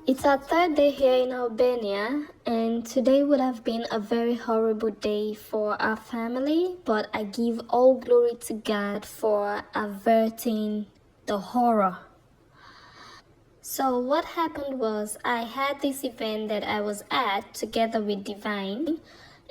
It's our third day here in Albania, and today would have been a very horrible day for our family, but I give all glory to God for averting the horror. So what happened was I had this event that I was at together with Divine,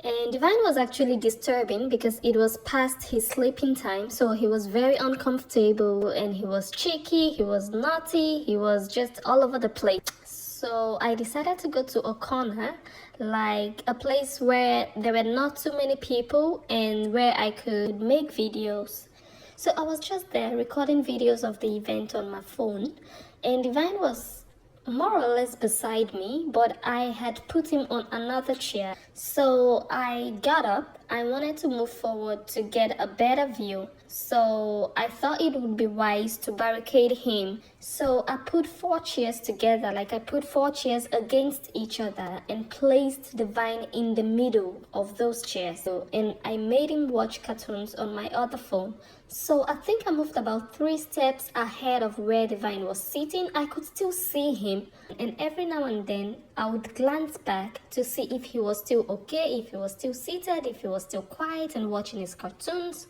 and Divine was actually disturbing because it was past his sleeping time, so he was very uncomfortable and he was cheeky, he was naughty, he was just all over the place. So I decided to go to a corner, like a place where there were not too many people and where I could make videos. So I was just there recording videos of the event on my phone, and Divine was more or less beside me, but I had put him on another chair. So I got up. I wanted to move forward to get a better view. So I thought it would be wise to barricade him. So I put 4 chairs together, like I put 4 chairs against each other and placed Divine in the middle of those chairs. And I made him watch cartoons on my other phone. So I think I moved about 3 steps ahead of where Divine was sitting. I could still see him, and every now and then I would glance back to see if he was still okay, if he was still seated, if he was still quiet and watching his cartoons.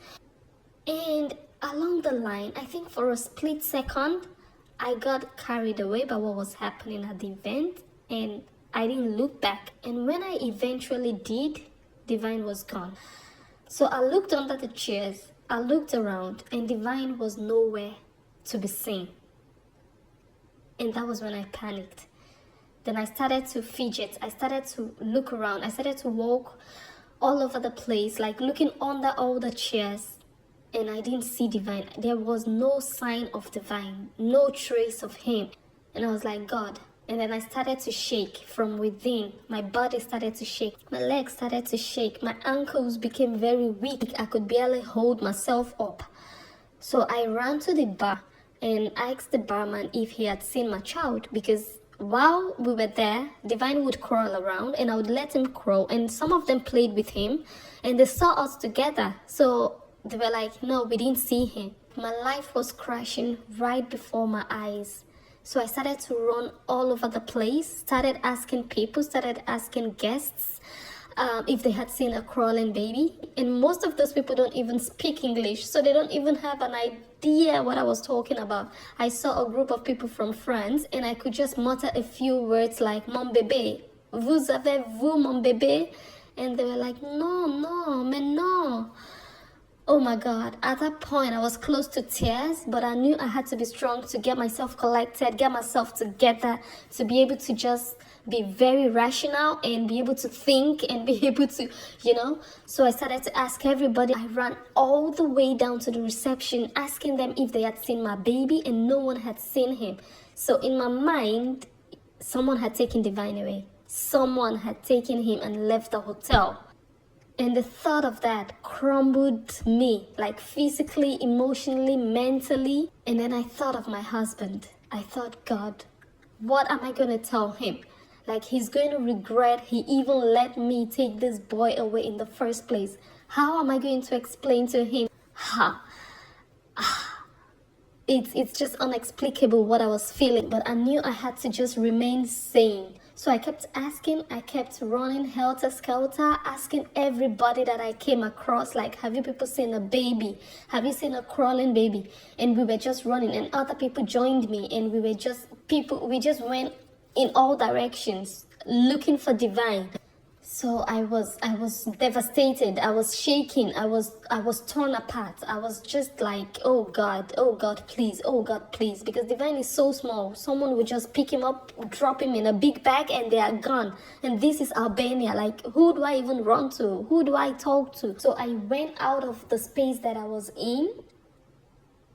And along the line, I think for a split second, I got carried away by what was happening at the event, and I didn't look back. And when I eventually did, Divine was gone. So I looked under the chairs, I looked around, and Divine was nowhere to be seen. And that was when I panicked. Then I started to fidget. I started to look around. I started to walk all over the place, like looking under all the chairs. And I didn't see Divine. There was no sign of Divine, no trace of him. And I was like, God. And then I started to shake from within. My body started to shake. My legs started to shake. My ankles became very weak. I could barely hold myself up. So I ran to the bar and asked the barman if he had seen my child, because while we were there, Divine would crawl around and I would let him crawl, and some of them played with him and they saw us together. So they were like, no, we didn't see him. My life was crashing right before my eyes. So I started to run all over the place, started asking people, started asking guests if they had seen a crawling baby. And most of those people don't even speak English, so they don't even have an idea what I was talking about. I saw a group of people from France and I could just mutter a few words like, mon bébé, vous avez-vous mon bébé? And they were like, no, mais non. Oh my God, at that point I was close to tears, but I knew I had to be strong to get myself collected, get myself together, to be able to just be very rational and be able to think and be able to, So I started to ask everybody. I ran all the way down to the reception, asking them if they had seen my baby, and no one had seen him. So in my mind, someone had taken Divine away. Someone had taken him and left the hotel. And the thought of that crumbled me, like physically, emotionally, mentally. And then I thought of my husband. I thought, God, what am I going to tell him? Like, he's going to regret he even let me take this boy away in the first place. How am I going to explain to him? It's just inexplicable what I was feeling, but I knew I had to just remain sane. So I kept asking, I kept running helter-skelter, asking everybody that I came across, like, have you people seen a baby? Have you seen a crawling baby? And we were just running, and other people joined me, and we just went in all directions, looking for Divine. So I was devastated. I was shaking. I was torn apart. I was just like, oh God, please, oh God, please. Because Divine is so small. Someone would just pick him up, drop him in a big bag, and they are gone. And this is Albania. Like, who do I even run to? Who do I talk to? So I went out of the space that I was in.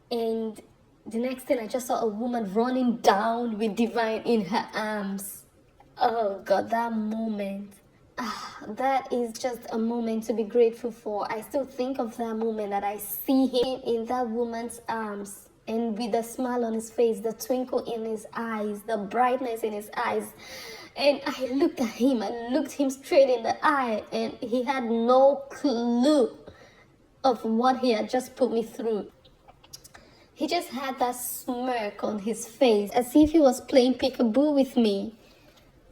And the next thing, I just saw a woman running down with Divine in her arms. Oh God, that moment. That is just a moment to be grateful for. I still think of that moment, that I see him in that woman's arms, and with a smile on his face, the twinkle in his eyes, the brightness in his eyes. And I looked at him, I looked him straight in the eye, and he had no clue of what he had just put me through. He just had that smirk on his face, as if he was playing peekaboo with me.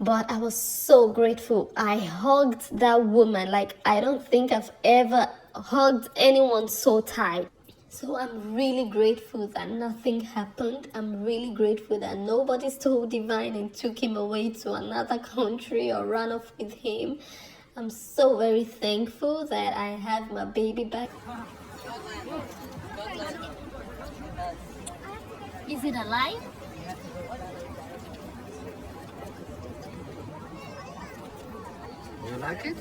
But I was so grateful. I hugged that woman like I don't think I've ever hugged anyone so tight. So I'm really grateful that nothing happened. I'm really grateful that nobody stole Divine and took him away to another country or ran off with him. I'm so very thankful that I have my baby back. Is it alive? You like it?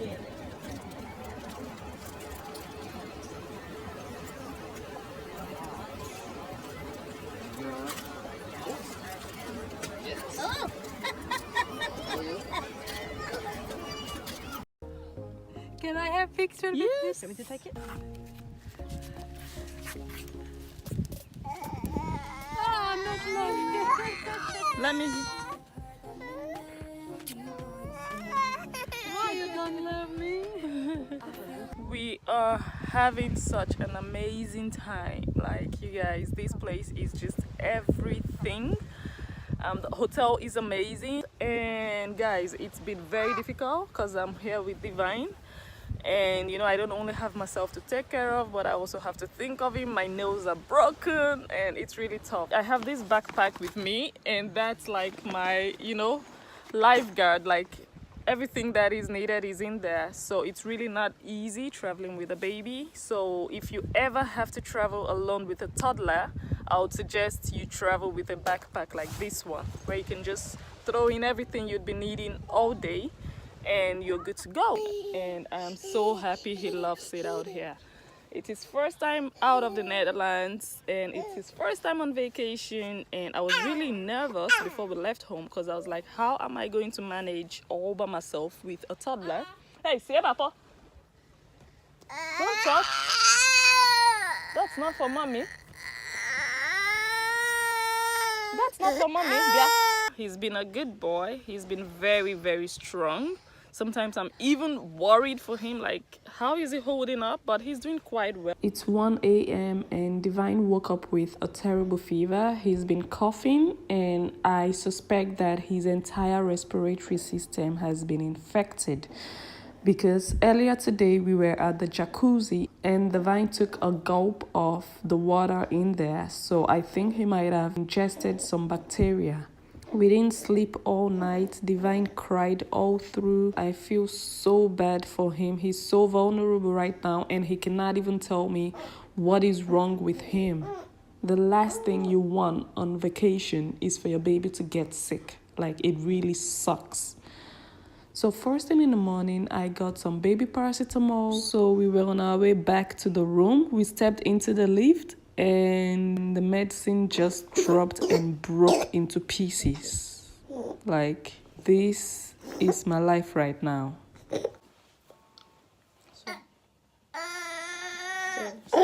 Oh. Can I have picture? Yes. Want me to take it? Oh, not love. Let me. Why you don't love me? We are having such an amazing time. Like, you guys, this place is just everything. The hotel is amazing, and guys, it's been very difficult because I'm here with Divine, and you know, I don't only have myself to take care of, but I also have to think of him. My nails are broken and it's really tough. I have this backpack with me, and that's like my, you know, lifeguard. Like, everything that is needed is in there, so it's really not easy traveling with a baby. So if you ever have to travel alone with a toddler, I would suggest you travel with a backpack like this one, where you can just throw in everything you'd be needing all day and you're good to go. And I'm so happy he loves it out here. It's his first time out of the Netherlands, and it's his first time on vacation, and I was really nervous before we left home because I was like, how am I going to manage all by myself with a toddler? Hey, see ya, Papa. Don't touch. That's not for mommy. That's not for mommy. Yeah. He's been a good boy. He's been very, very strong. Sometimes I'm even worried for him, like, how is he holding up? But he's doing quite well. It's 1 a.m. and Divine woke up with a terrible fever. He's been coughing, and I suspect that his entire respiratory system has been infected. Because earlier today we were at the jacuzzi and Divine took a gulp of the water in there. So I think he might have ingested some bacteria. We didn't sleep all night. Divine cried all through. I feel so bad for him. He's so vulnerable right now, and he cannot even tell me what is wrong with him. The last thing you want on vacation is for your baby to get sick. Like, it really sucks. So first thing in the morning, I got some baby paracetamol. So we were on our way back to the room. We stepped into the lift, and the medicine just dropped and broke into pieces. Like, this is my life right now. So